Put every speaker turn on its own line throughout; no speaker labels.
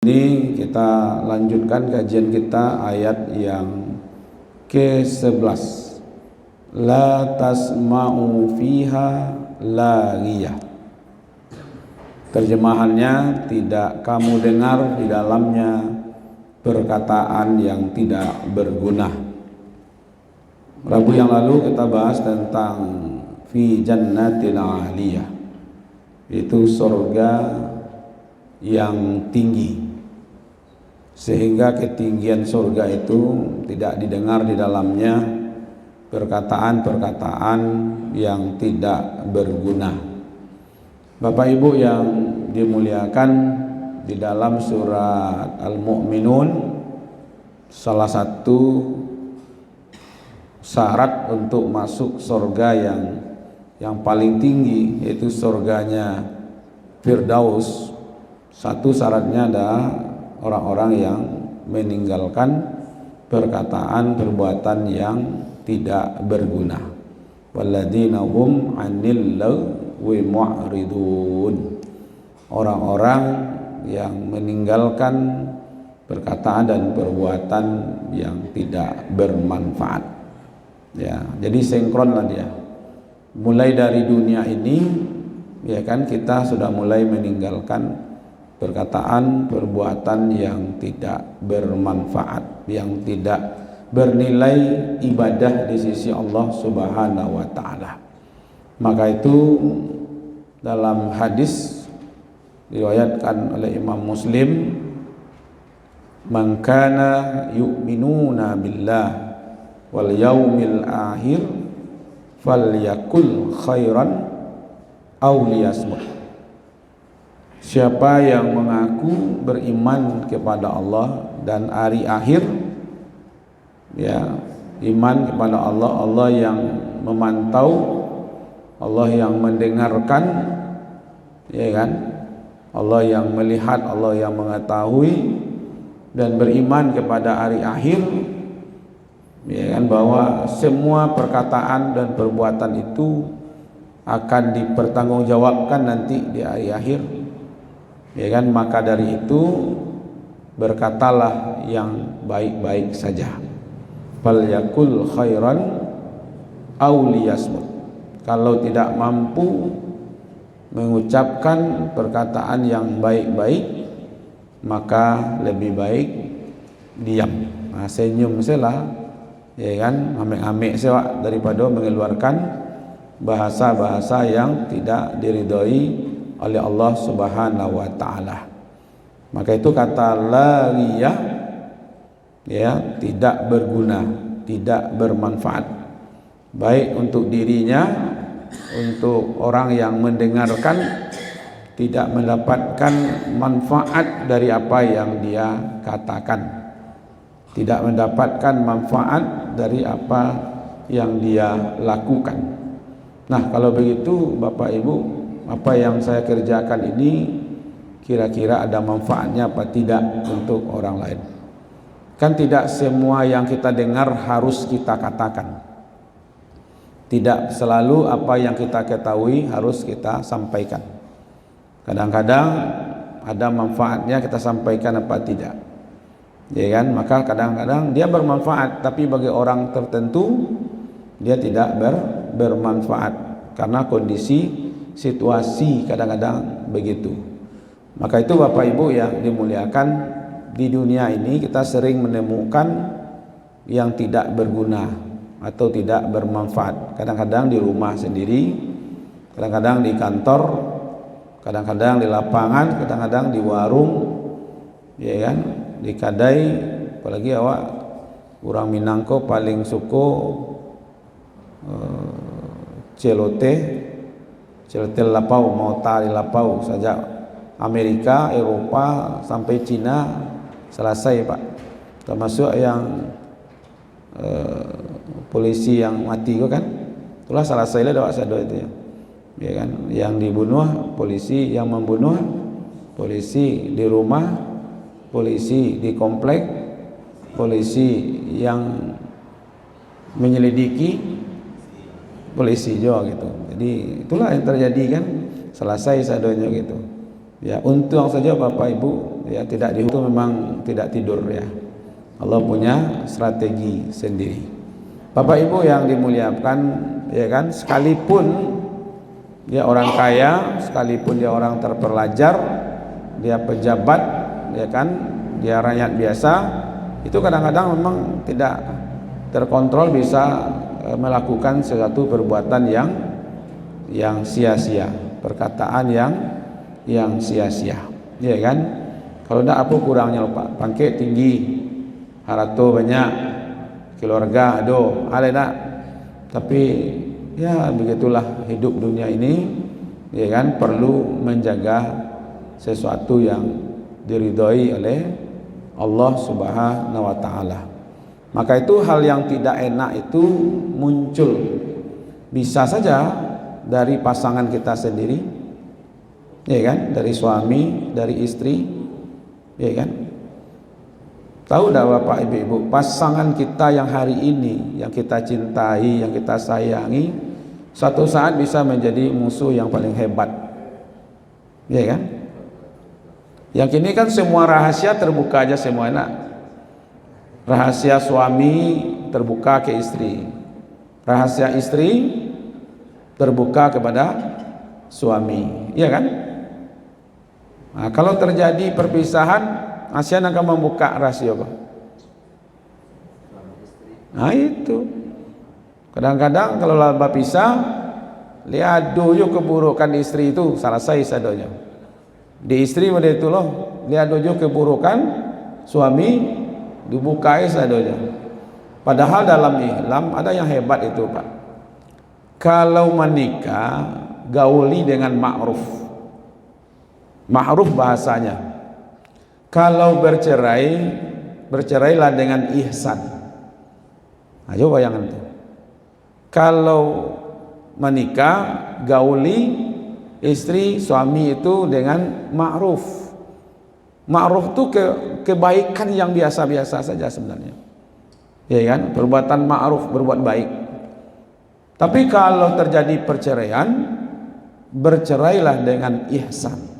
Ini kita lanjutkan kajian kita ayat yang ke-11. La tasma'u fiha laghiyah. Terjemahannya, tidak kamu dengar di dalamnya perkataan yang tidak berguna. Rabu yang lalu kita bahas tentang fi jannatin 'aliyah, itu surga yang tinggi, sehingga ketinggian surga itu tidak didengar di dalamnya perkataan-perkataan yang tidak berguna. Bapak Ibu yang dimuliakan, di dalam surat Al-Mu'minun salah satu syarat untuk masuk surga yang paling tinggi, yaitu surganya Firdaus. Satu syaratnya adalah orang-orang yang meninggalkan perkataan perbuatan yang tidak berguna. Walladzina hum 'anil lagwi mu'ridun. Orang-orang yang meninggalkan perkataan dan perbuatan yang tidak bermanfaat. Ya, jadi sinkronlah dia. Mulai dari dunia ini, ya kan, kita sudah mulai meninggalkan perkataan, perbuatan yang tidak bermanfaat, yang tidak bernilai ibadah di sisi Allah Subhanahu wa ta'ala. Maka itu dalam hadis diriwayatkan oleh Imam Muslim, man kana yu'minuna billah wal yaumil akhir falyakul khairan aw liyasmut. Siapa yang mengaku beriman kepada Allah dan hari akhir, ya, iman kepada Allah, Allah yang memantau, Allah yang mendengarkan, ya kan, Allah yang melihat, Allah yang mengetahui, dan beriman kepada hari akhir, ya kan, bahwa semua perkataan dan perbuatan itu akan dipertanggungjawabkan nanti di hari akhir. Ya kan, maka dari itu berkatalah yang baik-baik saja. Falyakul khairan aw liyasmut. Kalau tidak mampu mengucapkan perkataan yang baik-baik, maka lebih baik diam. Nah, senyum saja, ya kan, amek-amek saja daripada mengeluarkan bahasa-bahasa yang tidak diridhoi oleh Allah Subhanahu wa ta'ala. Maka itu kata laghiyah, ya, tidak berguna, tidak bermanfaat, baik untuk dirinya, untuk orang yang mendengarkan, tidak mendapatkan manfaat dari apa yang dia katakan, tidak mendapatkan manfaat dari apa yang dia lakukan. Nah, kalau begitu Bapak Ibu, apa yang saya kerjakan ini kira-kira ada manfaatnya apa tidak untuk orang lain? Kan tidak semua yang kita dengar harus kita katakan. Tidak selalu apa yang kita ketahui harus kita sampaikan. Kadang-kadang ada manfaatnya kita sampaikan apa tidak, ya kan? Maka kadang-kadang dia bermanfaat, tapi bagi orang tertentu dia tidak bermanfaat karena kondisi, situasi kadang-kadang begitu. Maka itu Bapak Ibu yang dimuliakan, di dunia ini kita sering menemukan yang tidak berguna atau tidak bermanfaat. Kadang-kadang di rumah sendiri, kadang-kadang di kantor, kadang-kadang di lapangan, kadang-kadang di warung, ya kan, di kedai. Apalagi awak orang Minangko paling suko celote lapau, mau tali lapau saja. Amerika, Eropa sampai Cina selesai, Pak. Termasuk yang polisi yang mati itu kan, itulah selesai lah dawak sado itu ya. Ya kan, yang dibunuh polisi, yang membunuh polisi di rumah, polisi di komplek, polisi yang menyelidiki, polisi juga gitu. Jadi itulah yang terjadi kan, selesai sadonya gitu. Ya, untung saja Bapak Ibu, ya tidak dihukum, memang tidak tidur ya. Allah punya strategi sendiri. Bapak Ibu yang dimuliakan, ya kan, sekalipun dia orang kaya, sekalipun dia orang terpelajar, dia pejabat, ya kan, dia rakyat biasa, itu kadang-kadang memang tidak terkontrol, bisa melakukan sesuatu perbuatan yang sia-sia, perkataan yang sia-sia, ya kan. Kalau tidak apa kurangnya lupa, pangkat tinggi, harato banyak, keluarga do, ada nak. Tapi ya begitulah hidup dunia ini, ya kan, perlu menjaga sesuatu yang diridhoi oleh Allah Subhanahu wa taala. Maka itu hal yang tidak enak itu muncul bisa saja dari pasangan kita sendiri, ya kan, dari suami, dari istri, ya kan. Tahu dah Bapak Ibu, pasangan kita yang hari ini, yang kita cintai, yang kita sayangi, suatu saat bisa menjadi musuh yang paling hebat, ya kan. Yang kini kan semua rahasia terbuka aja semua enak. Rahasia suami terbuka ke istri, rahasia istri terbuka kepada suami, ya kan. Nah, kalau terjadi perpisahan, ASEAN akan membuka rahasia apa? Nah itu, kadang-kadang kalau laba pisah, lihat dulu keburukan istri itu selesai sadonya. Di istri pada itu loh, lihat dulu keburukan suami, dibukai sadonya. Padahal dalam Islam ada yang hebat itu Pak. Kalau menikah, gauli dengan ma'ruf. Ma'ruf bahasanya. Kalau bercerai, bercerailah dengan ihsan. Ayo bayangkan tuh. Kalau menikah, gauli istri suami itu dengan ma'ruf. Ma'ruf itu kebaikan yang biasa-biasa saja sebenarnya, ya kan, perbuatan ma'ruf, berbuat baik. Tapi kalau terjadi perceraian, bercerailah dengan ihsan.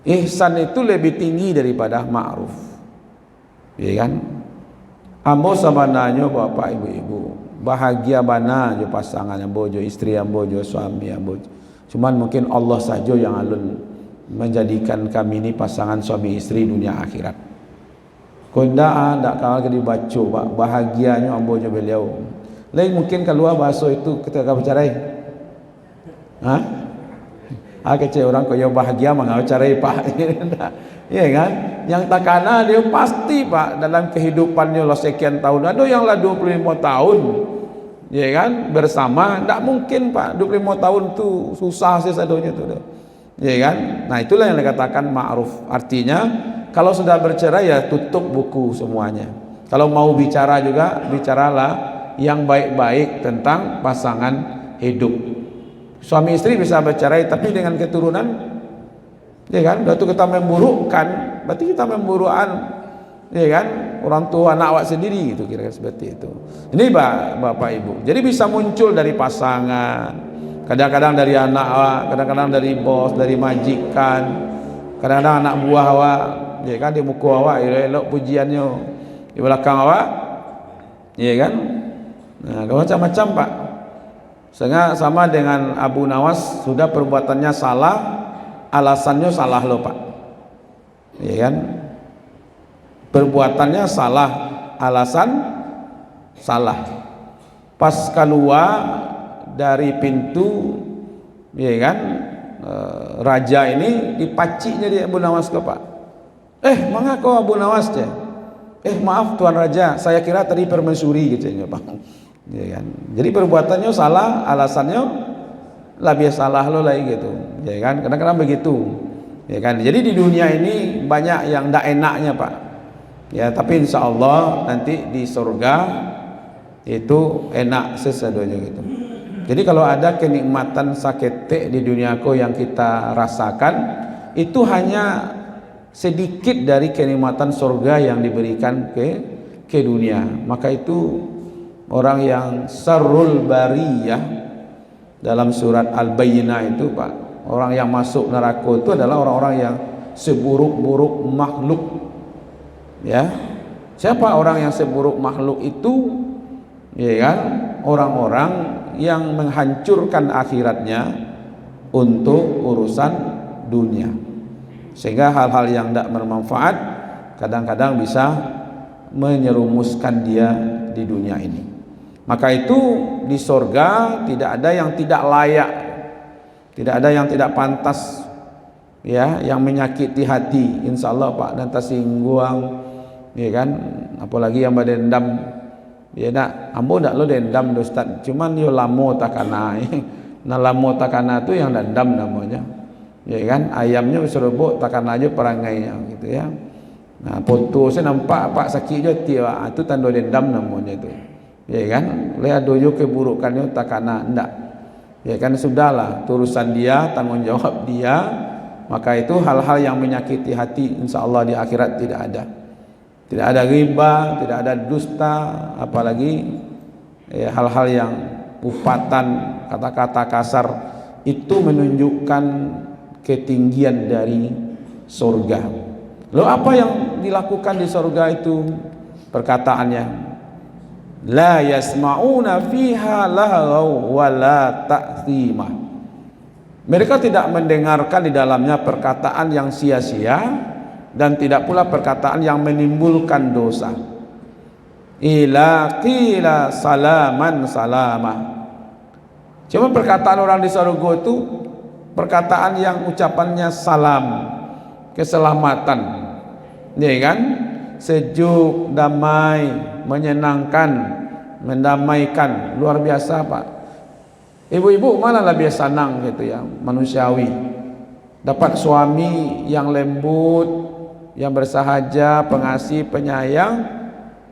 Ihsan itu lebih tinggi daripada ma'ruf, ya kan. Ambo sabananya Bapak Ibu, bahagia bana jo pasangan yang bojo, istri yang bojo, suami yang bojo. Cuman mungkin Allah saja yang alun menjadikan kami ini pasangan suami istri dunia akhirat. Konda ndak kalah dibaca Pak, bahagianya ambo jo beliau. Lain mungkin keluar bahasa itu ketika bercerai. Hah? Kecil orang kaya bahagia mengapa cerai Pak. Ya kan, yang takana dia pasti Pak dalam kehidupannya lah sekian tahun, ada yang lah 25 tahun, ya kan, bersama, tidak mungkin Pak 25 tahun tu susah sih sadonya tu, ya kan. Nah itulah yang dikatakan ma'ruf, artinya kalau sudah bercerai ya tutup buku semuanya. Kalau mau bicara juga bicaralah yang baik-baik tentang pasangan hidup. Suami istri bisa bercerai tapi dengan keturunan, ya kan, waktu kita memburukkan berarti kita memburukkan, ya kan, orang tua anak awak sendiri, itu kira-kira seperti itu. Ini Bapak Ibu, jadi bisa muncul dari pasangan, kadang-kadang dari anak awak, kadang-kadang dari bos, dari majikan, kadang-kadang anak buah awak, ya kan, di muka awak elok pujiannya, di belakang awak, ya kan. Nah macam-macam Pak. Sehingga sama dengan Abu Nawas, sudah perbuatannya salah, alasannya salah loh Pak, ya kan, perbuatannya salah, alasan salah. Pas keluar dari pintu, ya kan, raja ini dipacinya dia Abu Nawas ke Pak. Mangga kau Abu Nawas je? Maaf Tuan Raja, saya kira tadi permaisuri gitu ya Pak. Ya kan? Jadi perbuatannya salah, alasannya lebih salah lo lagi gitu, ya kan, kadang-kadang begitu, ya kan. Jadi di dunia ini banyak yang tidak enaknya Pak, ya, tapi insya Allah nanti di surga itu enak sesadonya gitu. Jadi kalau ada kenikmatan sakete di duniaku yang kita rasakan, itu hanya sedikit dari kenikmatan surga yang diberikan ke dunia. Maka itu orang yang sarrul bariyah dalam surat Al-Bayyinah itu Pak, orang yang masuk neraka itu adalah orang-orang yang seburuk-buruk makhluk. Ya, siapa orang yang seburuk makhluk itu? Ya kan, orang-orang yang menghancurkan akhiratnya untuk urusan dunia, sehingga hal-hal yang tidak bermanfaat kadang-kadang bisa menyerumuskan dia di dunia ini. Maka itu di sorga tidak ada yang tidak layak, tidak ada yang tidak pantas, ya, yang menyakiti hati. Insya Allah Pak dan tersinggung, ya kan, apalagi yang berdendam. Ya nak, ambo ndak lo dendam Ustaz, cuman yo lamo takana. Nah lamo takana itu yang dendam namanya. Ya kan, ayamnya serobok takana aja perangainya gitu ya. Nah foto saya nampak Pak sakit je tiwa, itu tanda dendam namanya itu. Ya kan, lihat dojo keburukannya takana ndak. Ya kan, sudahlah, urusan dia, tanggung jawab dia. Maka itu hal-hal yang menyakiti hati insya Allah di akhirat tidak ada. Tidak ada riba, tidak ada dusta, apalagi hal-hal yang upatan, kata-kata kasar, itu menunjukkan ketinggian dari surga. Lalu apa yang dilakukan di surga itu? Perkataannya, la yasma'una fiha laghaw wala ta'thima. Mereka tidak mendengarkan di dalamnya perkataan yang sia-sia dan tidak pula perkataan yang menimbulkan dosa. Ila qila salaman salama. Cuma perkataan orang di surga itu perkataan yang ucapannya salam, keselamatan, ya kan, sejuk, damai, menyenangkan, mendamaikan, luar biasa Pak. Ibu-ibu mana lebih senang gitu ya, manusiawi, dapat suami yang lembut, yang bersahaja, pengasih, penyayang,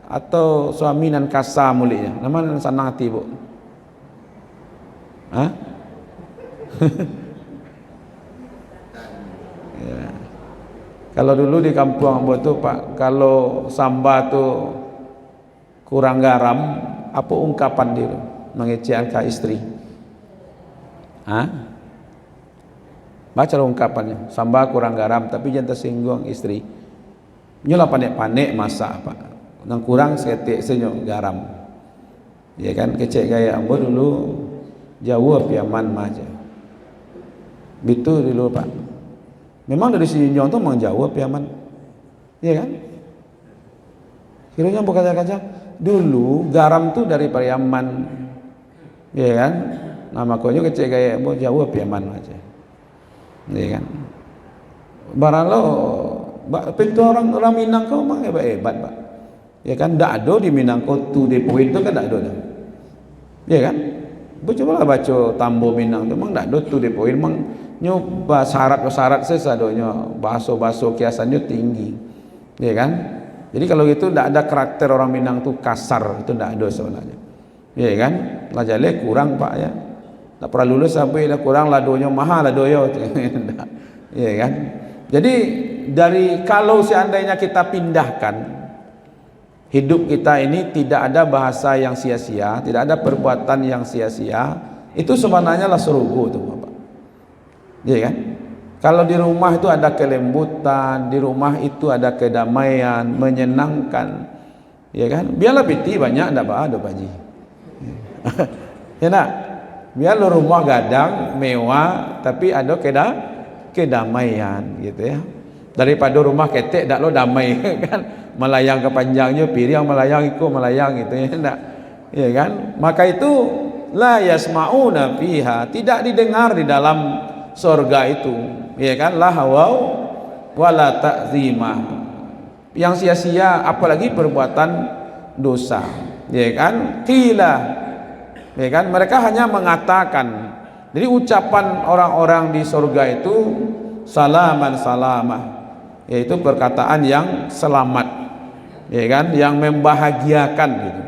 atau suami nan kasar mulia? Nama nan senang hati ibu? Hah? Ya. Kalau dulu di kampung ambo tuh Pak, kalau samba tuh kurang garam, apa ungkapan dia mengecewakan ke istri? Hah? Baca ungkapannya, samba kurang garam tapi jangan tersinggung istri. Nyola panek-panek masak Pak, nang kurang setik senyum garam. Ya kan, kecek gaya ambo dulu jauh piaman aja. Gitu dulu Pak. Memang dari sini tuh memang jauh piaman. Iya kan? Kiranya bukan kaca-kaca. Dulu garam tuh dari Pariaman. Iya kan? Nama konya kecek gaya ambo jauh piaman aja. Iya kan? Barang lo pintu orang Minang kau memang hebat Pak. Ya kan, ndak ada di Minangkau tu di poin tu kan ndak ada. Ya kan? Cobalah baca Tambo Minang tu memang ndak ada tu di poin, memang nyoba syarat sesadonya bahasa kiasannya tinggi. Ya kan? Jadi kalau gitu ndak ada karakter orang Minang tu kasar, itu ndak ada sebenarnya. Ya kan? Lajale kurang Pak ya. Tak pernah lulus sampai dah kurang ladonya mahal ladoyo. Ya kan? Jadi dari kalau seandainya kita pindahkan hidup kita ini, tidak ada bahasa yang sia-sia, tidak ada perbuatan yang sia-sia, itu sebenarnya lah surga itu Bapak. Ya kan? Kalau di rumah itu ada kelembutan, di rumah itu ada kedamaian, menyenangkan. Ya kan? Biarlah piti banyak ndak ada baji. Ya nak? Biar lo rumah gadang mewah tapi ada kedamaian gitu ya, daripada rumah ketek dak lo damai kan, melayang kepanjangnya piring melayang ikut melayang gitu ya enggak, ya kan? Maka itu la yasmauna fiha, tidak didengar di dalam surga itu, ya kan, lahawau wala ta'zima, yang sia-sia apalagi perbuatan dosa, ya kan? Qila, ya kan, mereka hanya mengatakan. Jadi ucapan orang-orang di surga itu salaman salamah, yaitu perkataan yang selamat, ya kan, yang membahagiakan gitu.